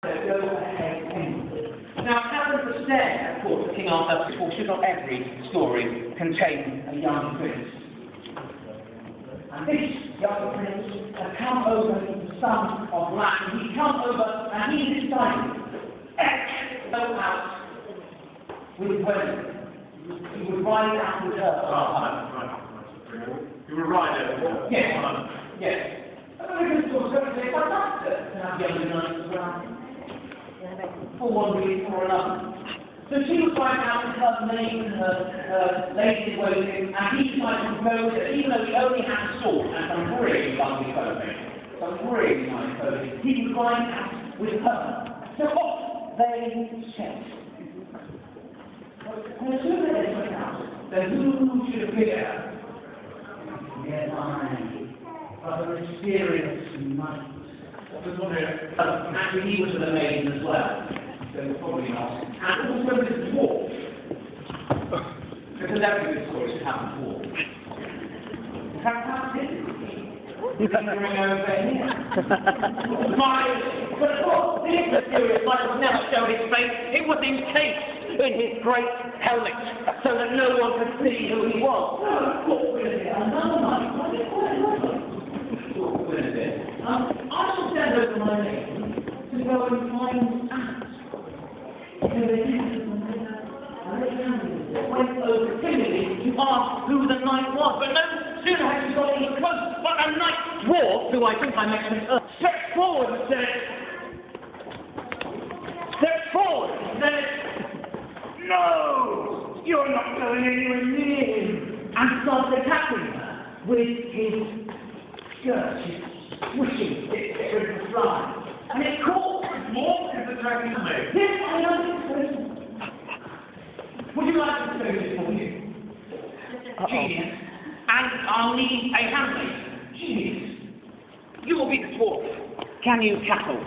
Go ahead anyway. Now, it happens to stare, of course, King Arthur, for should not every story contain a young prince? And this young prince had come over, the son of Latin. He'd come over and he decided to go out with women. He would ride out with her. Right. You were right there. Yes. Yes. I don't know if it's quite nice to have young knights around. For one reason or another. So she was going out with her maid and her lady in waiting, and he decided to propose that even though he only had a sword and some really lovely clothing, some really nice clothing, he was going out with her. So off they set. And as soon as they went out, then who should appear? Yes, a mysterious knight. Actually, he was with a maiden as well, so probably not. And also this dwarf, because every good story should have a dwarf. In fact, that's it. Lingering over here. But of course, this mysterious knight was never showed his face. It was encased in his great helmet, so that no one could see who he was. Of course, another knight. What do you call it? I shall send over my maiden to go and find out. So they went over timidly to ask who the knight was, but no sooner had she got any close, but a knight dwarf, who I think I mentioned earlier, stepped forward and said, "No, you're not going anywhere near him," and started attacking her with his skirt, his swishing stick with the fly. And it caught more than the dragon made. Yes, I know. Would you like to do this for you? Genius. And I'll need a handmaid. Genius. You will be the dwarf. Can you tackle?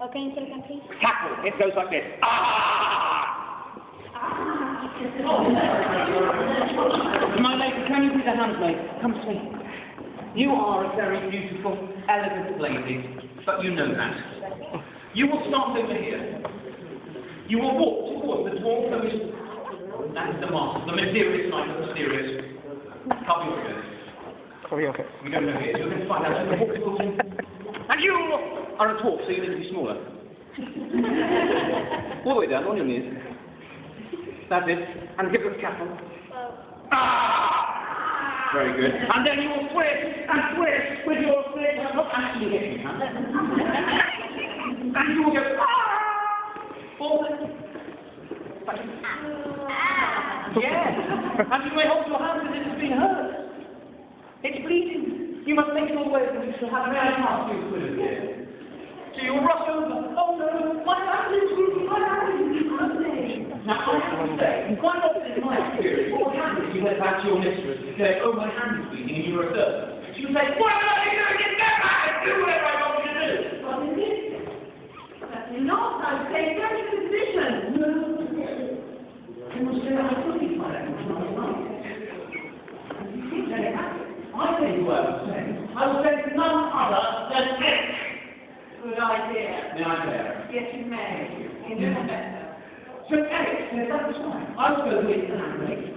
Oh, can you say it again, please? Tackle. It goes like this. Ah! My lady, can you be the handmaid? Come to me. You are a very beautiful, elegant lady, but you know that. You will start over here. You will walk towards the dwarf that is... That is the master, the mysterious knight, the mysterious... Can't be okay. We don't know here. You're going to find out. And you are a dwarf, so you need to be smaller. All the way down, on your knees. That's it. And give us a cap on. Ah! Very good. And then you will twist and twist with your stick. Not actually hitting, huh? And you will go, forward. Yes. And you may hold your hand as if it's been hurt. It's bleeding. You must make your way that you shall have no pass you through here. So you'll rush over. Oh no, my hand is bleeding, my hand is bleeding. Now I have to say, quite often in my experience, what would happen if you went back to your mistress and said, "Oh, my hand is bleeding," and you were a servant? She would say, "What are you doing? Get back and do whatever I want you to do." What is it? That's not. I say, very position. No. You must say, "I couldn't find out what I was like." I think you were saying, I will say none other than Eric. Good idea. May I bear? Yes, you may. You do better. So Eric said, "That's fine. I'll go with the handmaid.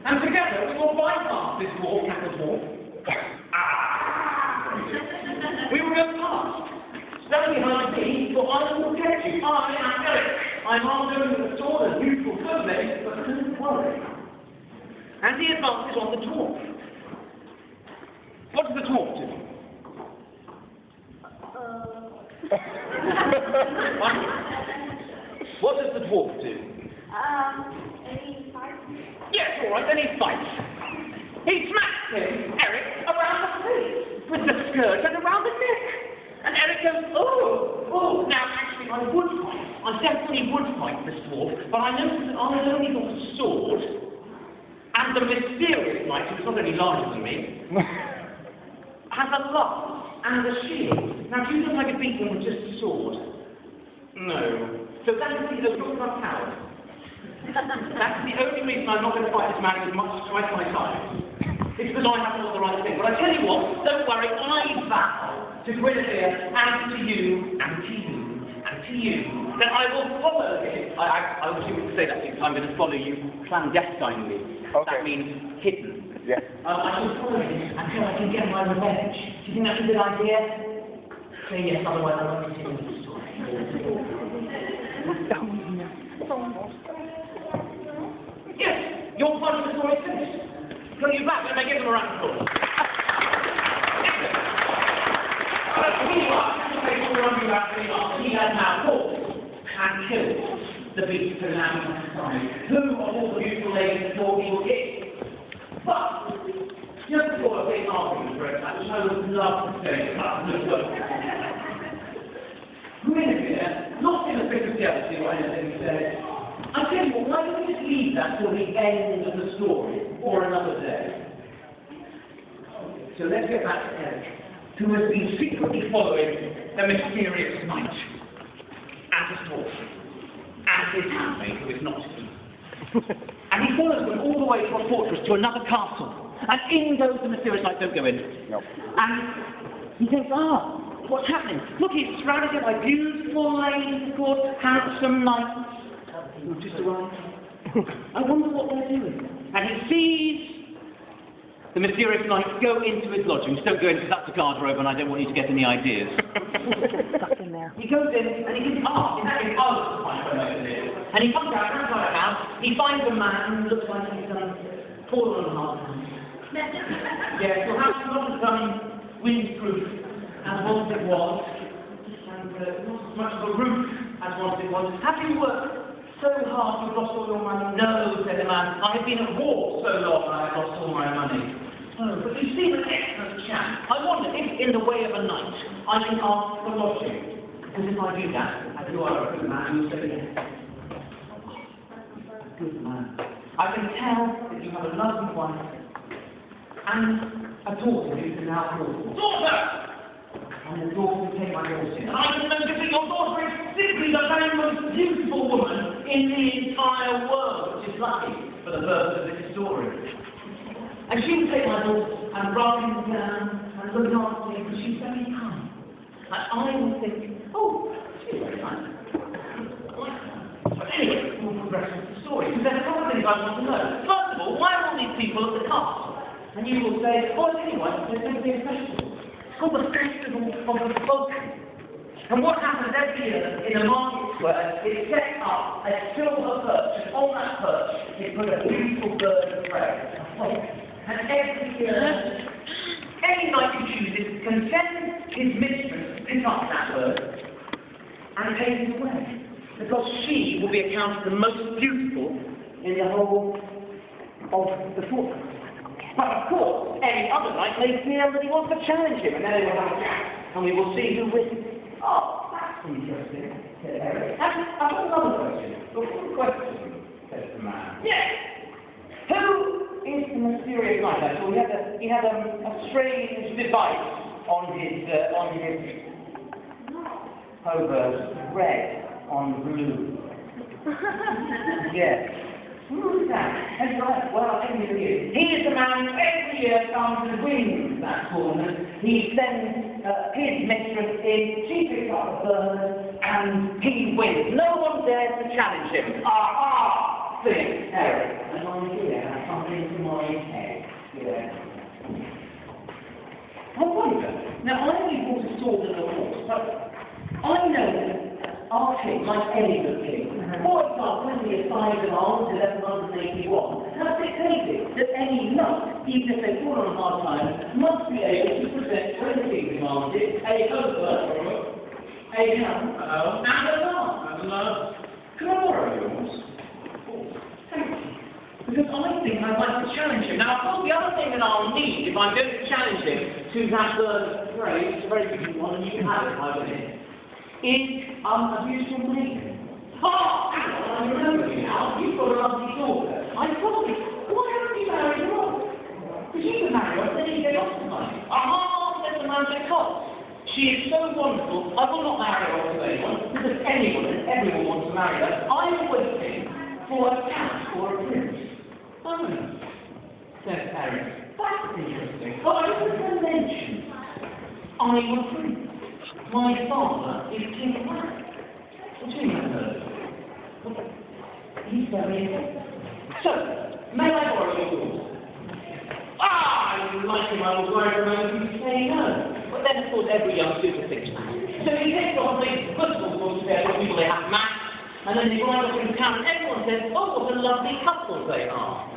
And together we will bypass this wall, capital wall. We will go past. Stand behind me, for I will get you. I am Eric. I'm armed only with a sword and beautiful clothing, but don't worry." And he advances on the dwarf. What does the dwarf do? What does the dwarf do? Any fight? Yes, all right, then he fights. He smacks him, Eric, around the face, with the skirt and around the neck. And Eric goes, oh. Now, actually, I would fight. I definitely would fight this dwarf, but I noticed that I had only got a sword, and the mysterious knight, who's not any larger than me, has a lance and a shield. Now, do you think I could beat him with just a sword? No. So that is the look of a coward. That's the only reason I'm not going to fight this man who's much twice my size. It's because I haven't got the right thing. But I tell you what, don't worry, I vow to Guinevere and to you, and to you, and to then I will follow him. I wish you would say that. I'm going to follow you clandestinely. Okay. That means hidden. Yeah. I will follow him until I can get my revenge. Do you think that's a good idea? Say yes, otherwise I won't continue the story. Yes, your part of the story is finished. Go you back and I give them a round of applause. He has now caught and killed the beast who now on his side. Who of all the beautiful ladies thought he would get? But, just before a big argument for it, which I would love to say, Guinevere, not in a bit of jealousy or anything, said, I tell you what, why don't we just leave that till the end of the story, or another day? So let's get back to Eric, who has been secretly following the mysterious knight, and his dwarf, and his handmaid, who is not he. And he follows them all the way to a fortress, to another castle. And in goes the mysterious knight, don't go in. No. And he thinks, what's happening? Look, he's surrounded by beautiful ladies, good, handsome knights. Who've just arrived. I wonder what they're doing. And he sees the mysterious knight go into his lodgings. Don't go in, because that's a garderobe, and I don't want you to get any ideas. in there. He goes in, and he thinks, and he comes out, runs out of the house, he finds a man who looks like he's fallen on hard times. Yes, your house is not windproof as once it was, and not as much of a roof as once it was. Have you worked so hard you've lost all your money? No, said the man. I have been at war so long I have lost all my money. Oh, but you seem an excellent chap. I wonder if, in the way of a night, I can ask for lodging. Because if I do that, and you are a good man, you'll say yes. Good man. I can tell that you have a lovely wife and a daughter who can now call for. Daughter! And the daughter will take my horse in. And I can notice that your daughter is simply the very most beautiful woman in the entire world, which is lucky for the purpose of this story. And she will take my daughter and rub him down and look after him, because she's very kind. And I will think, she's very kind. But anyway, we'll progress with the story, because there's a couple of things I want to know. First of all, why are all these people at the castle? And you will say, anyway, there's going to be a festival. It's called the Festival of the Folk. And what happens every year in the market square is set up a silver perch, and on that perch is put a beautiful bird of prey, a folk. And every year, any knight who chooses can send his mistress to pick up that bird and take it away. Because she will be accounted the most beautiful in the whole of the fortress. But of course, any other knight may feel that he wants to challenge him, and then they will have a chat, and we will see who wins. That's interesting, said Eric. I've got another question. What question, says the man. Yes! Who is the mysterious knight? I saw he had a strange device on his over red on blue. Yes. Who is that? That's right. Well, I'll tell you who he is. He is the man who every year comes and wins that tournament. He sends his mistress in, she picks up the bird, and he wins. No one dares to challenge him. Thinks Eric. And I'm here, I come into my head. Yeah. I wonder. Now, I only bought a sword and a horse, but I know that our king, like any good king, for example, in the Assize of Arms, 1181, has dictated that any knight, even if they fall on hard times, must be able to present when the king demanded a hobart, a helm, and a lance. Can I borrow yours? Thank you. Because I think I'd like to challenge him. Now, of course, the other thing that I'll need, if I'm going to challenge him to that bird of prey, it's a very good one, and you can have it, I believe, is a beautiful maiden. Hang on, I remember you now. You've got a lovely daughter. I probably. Why haven't you married her off? Because you can marry her, then you get off tonight. Said the man, because she is so wonderful, I will not marry her off to anyone, because anyone and everyone wants to marry her. I am waiting for a cat or a prince. Says Eric. That's interesting. But I didn't mention I'm a prince. My father is King Black. What do you mean? So, may I borrow your horse? Ah, you like him, I will worry around you say no. But then, of course, every young student thinks that. So he takes off the football course there where people they have maths, and then they ride off in town, and everyone says, oh, what a lovely couple they are.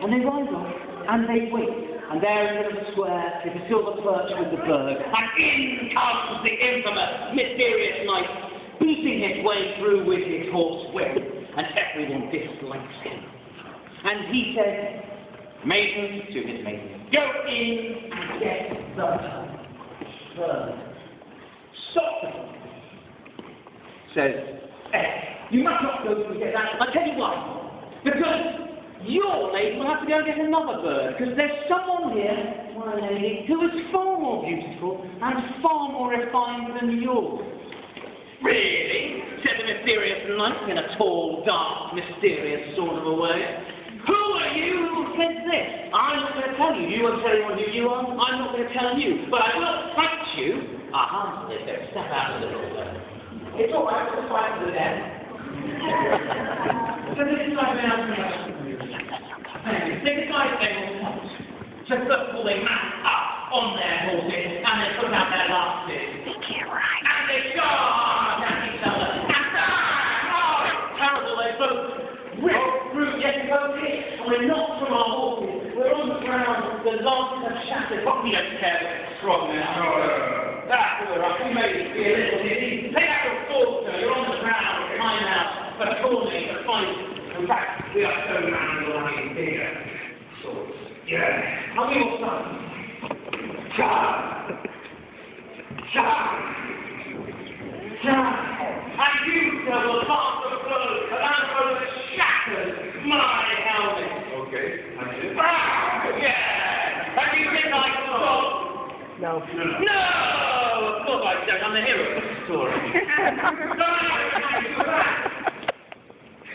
And they ride off, and they wait. And there in the square is a silver perch with the bird, and in comes the infamous, mysterious knight, beating his way through with his horse whip, and everyone dislikes him. And he says, maiden to his maiden, go in and get the bird. Stop! Says, you must not go to get that. I'll tell you why. Because your lady will have to go and get another bird, because there's someone here, my lady, who is far more beautiful and far more refined than yours. Really? Said the mysterious knight in a tall, dark, mysterious sort of a way. Who are you who said this? I'm not going to tell you. You won't tell anyone who you are. I'm not going to tell you. But I will fight you. Aha, they said, step out of the door. It's all right, we'll fight to the death. So this is like an they decided they will fight. So first of all, they massed up on their horses, and they put out their lances. And they charged at each other. And oh, it's terrible. They both ripped through, yes, we both hit, and we're knocked from our horses. We're on the ground, the lances have shattered, but we don't care, we're strong now. That's all right, we made it be a little dizzy. Take out your sword, sir, you're on the ground, it's time now, for tourney, for fight. In fact, we are so man here. Swords. Yeah. And we will start. Charge! Charge! Charge! And you, sir, will pass the blow, and I'm going to shatter my helmet. Okay, that's it. Ah, yeah! And you think I can stop? No. No! Of course I don't. I'm the hero of the story.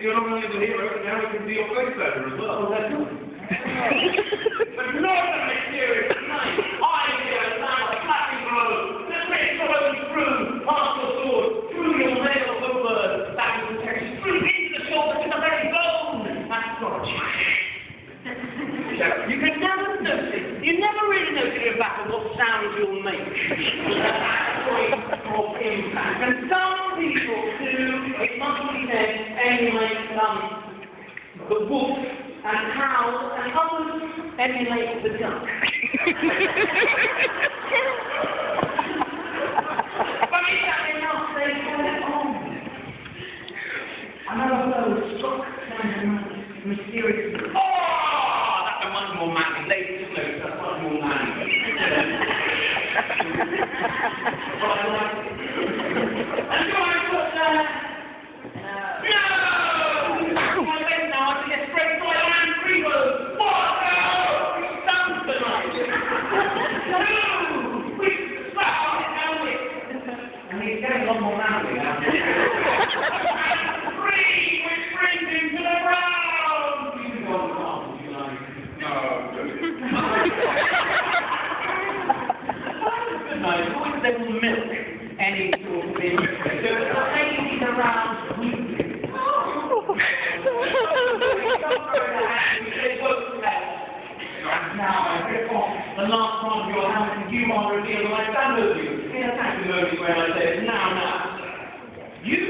You're not only the hero, but now you can be your face better as well. Oh, that's good. But not a mysterious knight. I hear a sound of clapping blows. The great blows through, past your sword, through your mail of the bird, back into the text, through into the shoulder, to the very bone. That's got a you can never notice. You never really notice in a battle what sounds you'll make. Of impact. And some people do, it must be said, emulate the wolf and howl, and others emulate the duck. But is that enough? They carry on. Another blow struck down the mysterious. Much more manly. Ladies and gentlemen, that's much more manly. But I like it. And so I put no! My leg now, I can get straight to my land freehold. What? No! It sounds tonight. No! We slap on his helmet. And he's getting a lot more manly now. And free, which brings him to the ground. You can go on the top. Always they will milk any sort of thing. So the ladies around weeping. Now I rip off the last part of your hand and you are revealed and I stand over you. In a testimony where I say, now. You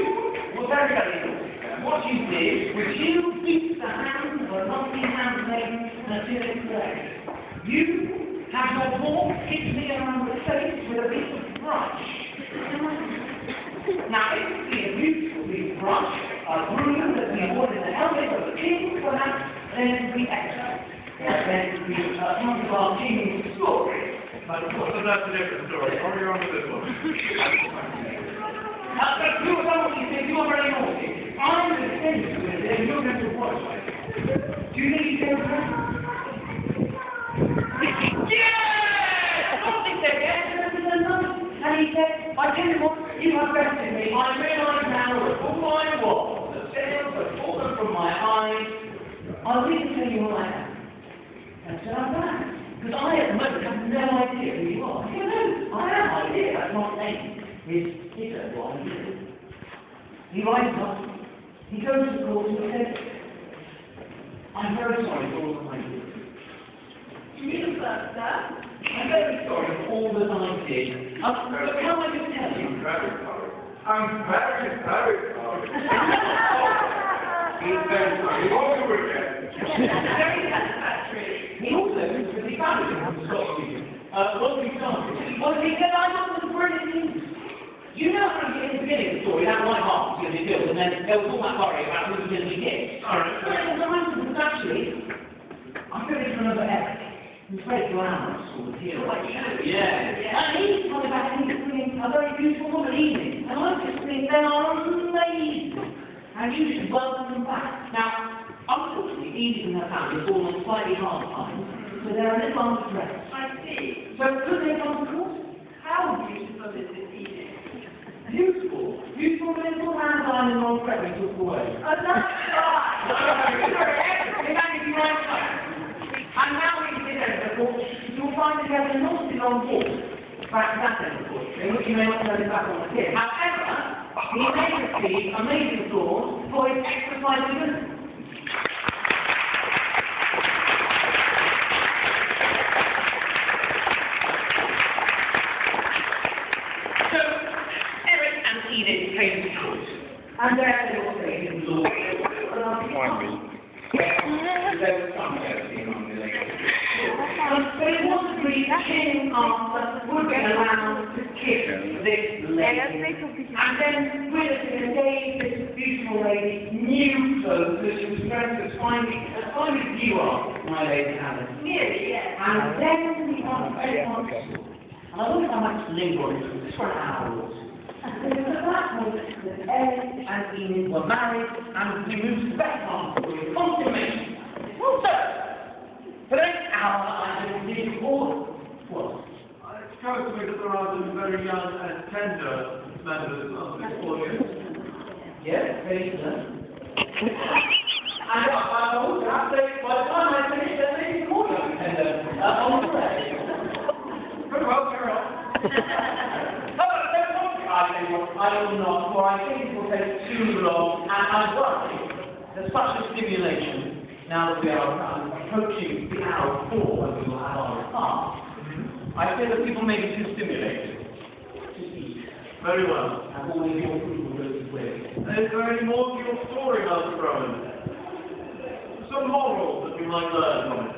were very, very good. What you did was you beat the hand of a lovely handmaiden until it bled. You had your horse hit me around the face with a piece of brush. Now, it would be a beautiful piece of brush, a broom that we wore in the helmet of the king, perhaps, then it would be excellent. Then it would be part of our king's story. But of course, that's a different story. Hurry on with this one. You were somebody said you are very naughty. I'm going to send you with it, and you're going to watch it. Do you think you can do it? Yes! Somebody said yes, and he said, I tell you what, you have bested me. I realise now that all I was, the scales have fallen from my eyes. I'll even tell you who I am. And I said, I'm glad. Because I at the moment have no idea who you are. You know, I have no idea. That's my name. Is what I do. He rises up, he goes to the court and he says, I'm very sorry for all that I did. You first, sir. I'm very sorry for all that I did. But can I just tell you? I'm very sorry. I'm very, very sorry. He's very sorry. He won't do it again. Very satisfactory. He also was pretty fabulous from Scotland. What we started was because I thought it was brilliant news. You know how in the beginning of the story, that white heart was going to be killed, and then there was all that worry about who was going to be hit. Alright. But it was actually, I really remember Eric. He was very glamorous sort of hero. Yeah. And he's coming back and he's bringing a very beautiful woman evening. And I just think they are amazing. And you should welcome them back. Now, unfortunately, Edith and her family have fallen on slightly hard times, so they're a little underdressed. I see. So could they come to court? How beautiful is this evening? Beautiful. Beautiful little landline and non-threatening took away. Oh, that's right. And now we sit there at the court, you'll find that you have an enormously long walk back that end of the court, in which you may not turn it back on the tip. However, he may receive amazing applause for his exercising wisdom. So, Eric and Edith came to court, and there they were saying in law. There was some jealousy among the ladies. But it was agreed that King Arthur would be allowed to kiss this lady. And then Wilson gave this beautiful lady new clothes that she was dressed as fine as you are, my lady Alice. Really, yes. And then we got very much. And I wonder how much linger on it, just for an hour or two. And it was at that point that Eric and Enid were married, and we moved to the best part of the consummation. So, for the next hour, I will give you all what? It occurs to me that there are some very young and tender members of this audience. Yes, very good. And I also have to say, by the time I finish, there may be more young and tender on the way. Very well, carry on. I will not, for I think it will take too long, and I worry that such a stimulation, now that we are approaching the hour 4 when we will have our repast, I feel that people may be too stimulated to eat. Very well. And all of your food will go to waste. Is there any more to your story, Master Rowan? Some morals that we might learn from it?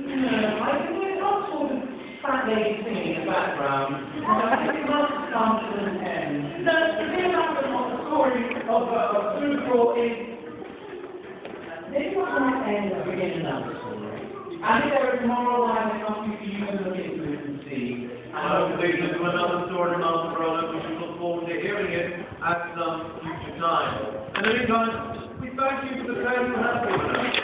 No, I think there's not sort of fat lady singing in the background. I think it must come to an end. No, the thing about the story of Supergirl is this was not end of beginning another story. And if there is moral life enough for you to look into it and see. I hope they listen to another story, Master Rowan. We should look forward to hearing it at some future time. In the meantime, we thank you for the time you have given us.